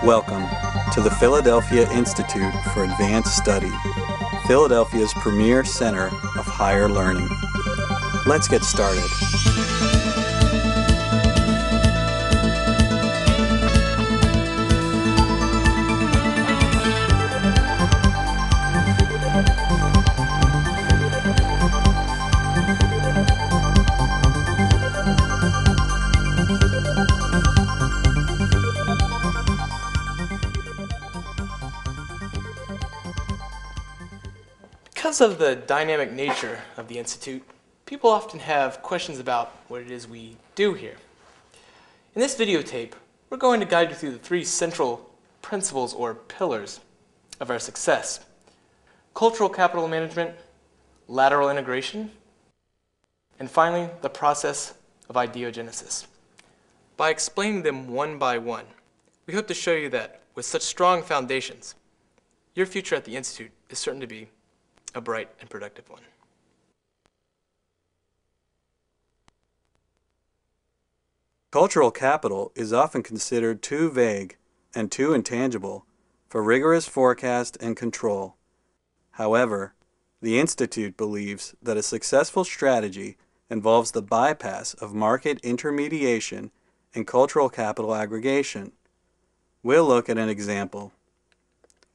Welcome to the Philadelphia Institute for Advanced Study, Philadelphia's premier center of higher learning. Let's get started. Because of the dynamic nature of the Institute, people often have questions about what it is we do here. In this videotape, we're going to guide you through the three central principles or pillars of our success: cultural capital management, lateral integration, and finally, the process of ideogenesis. By explaining them one by one, we hope to show you that with such strong foundations, your future at the Institute is certain to be a bright and productive one. Cultural capital is often considered too vague and too intangible for rigorous forecast and control. However, the Institute believes that a successful strategy involves the bypass of market intermediation and cultural capital aggregation. We'll look at an example.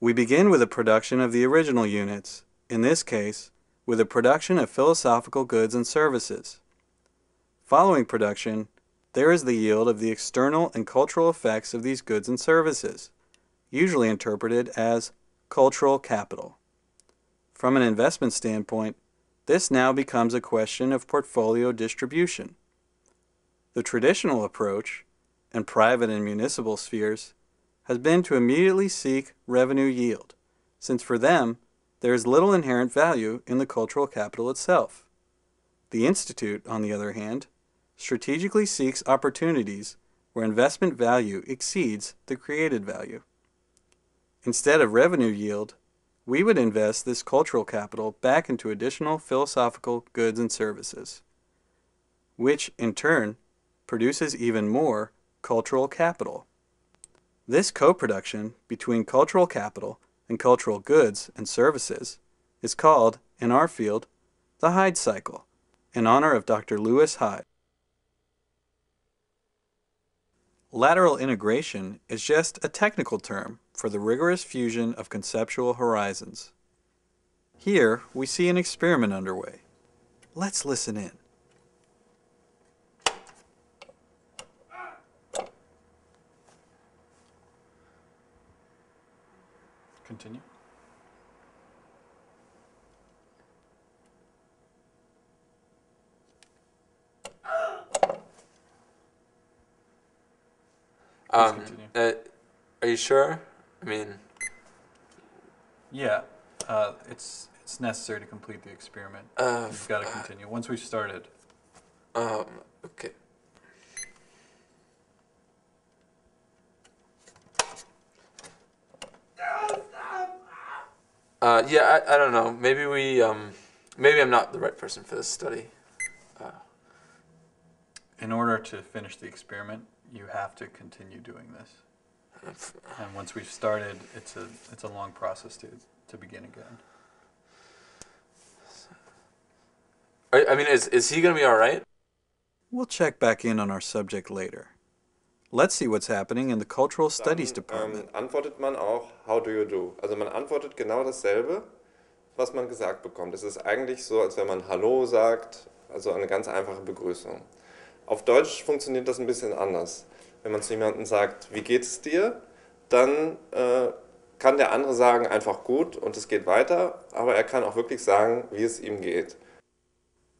We begin with a production of the original units, in this case, with a production of philosophical goods and services. Following production, there is the yield of the external and cultural effects of these goods and services, usually interpreted as cultural capital. From an investment standpoint, this now becomes a question of portfolio distribution. The traditional approach, in private and municipal spheres, has been to immediately seek revenue yield, since for them, there is little inherent value in the cultural capital itself. The Institute, on the other hand, strategically seeks opportunities where investment value exceeds the created value. Instead of revenue yield, we would invest this cultural capital back into additional philosophical goods and services, which in turn produces even more cultural capital. This co-production between cultural capital and cultural goods and services is called, in our field, the Hyde cycle, in honor of Dr. Lewis Hyde. Lateral integration is just a technical term for the rigorous fusion of conceptual horizons. Here, we see an experiment underway. Let's listen in. Continue. Are you sure? I mean, yeah, it's necessary to complete the experiment. You've got to continue. Once we've started. Okay. Yeah, I don't know. Maybe maybe I'm not the right person for this study. In order to finish the experiment, you have to continue doing this. And once we've started, it's a long process to begin again. I mean, is he gonna be all right? We'll check back in on our subject later. Let's see what's happening in the Cultural Studies Department. Antwortet man auch, how do you do? Also man antwortet genau dasselbe, was man gesagt bekommt. Es ist eigentlich so, als wenn man Hallo sagt, also eine ganz einfache Begrüßung. Auf Deutsch funktioniert das ein bisschen anders. Wenn man zu jemandem sagt, wie geht es dir, dann kann der andere sagen, einfach gut und es geht weiter, aber er kann auch wirklich sagen, wie es ihm geht.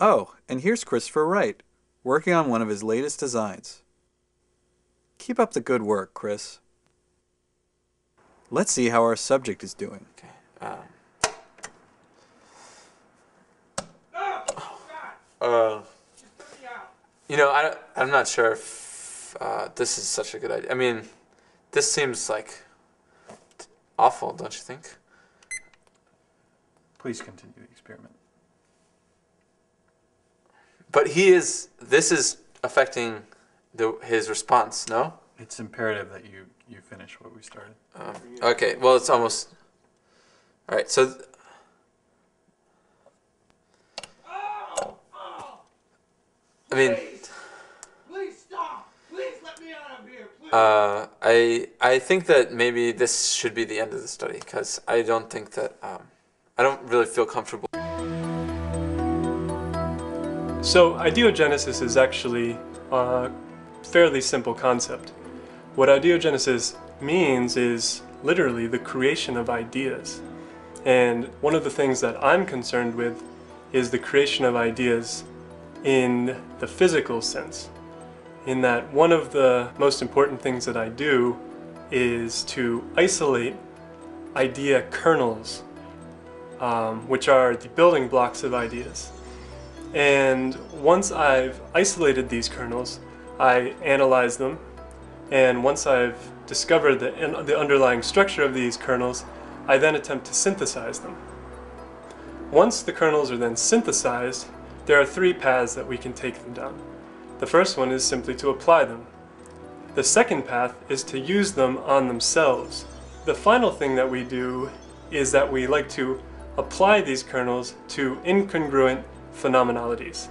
Oh, and here's Christopher Wright, working on one of his latest designs. Keep up the good work, Chris. Let's see how our subject is doing. Okay. You know, I'm not sure if this is such a good idea. I mean, this seems like awful, don't you think? Please continue the experiment. But this is affecting his response, no? It's imperative that you you finish what we started. Okay, well, it's almost... All right, so... I mean... Please stop! Please let me out of here, please! I think that maybe this should be the end of the study, because I don't think that... I don't really feel comfortable. So ideogenesis is actually a fairly simple concept. What ideogenesis means is literally the creation of ideas. And one of the things that I'm concerned with is the creation of ideas in the physical sense. In that one of the most important things that I do is to isolate idea kernels, which are the building blocks of ideas. And once I've isolated these kernels, I analyze them, and once I've discovered the underlying structure of these kernels, I then attempt to synthesize them. Once the kernels are then synthesized, there are three paths that we can take them down. The first one is simply to apply them. The second path is to use them on themselves. The final thing that we do is that we like to apply these kernels to incongruent phenomenalities.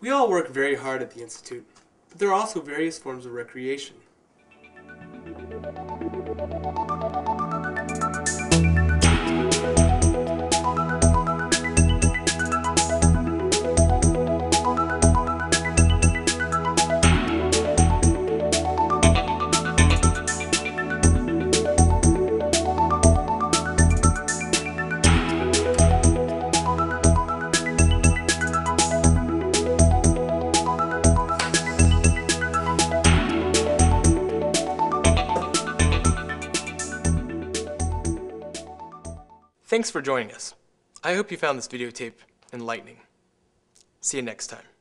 We all work very hard at the Institute, but there are also various forms of recreation. Thanks for joining us. I hope you found this videotape enlightening. See you next time.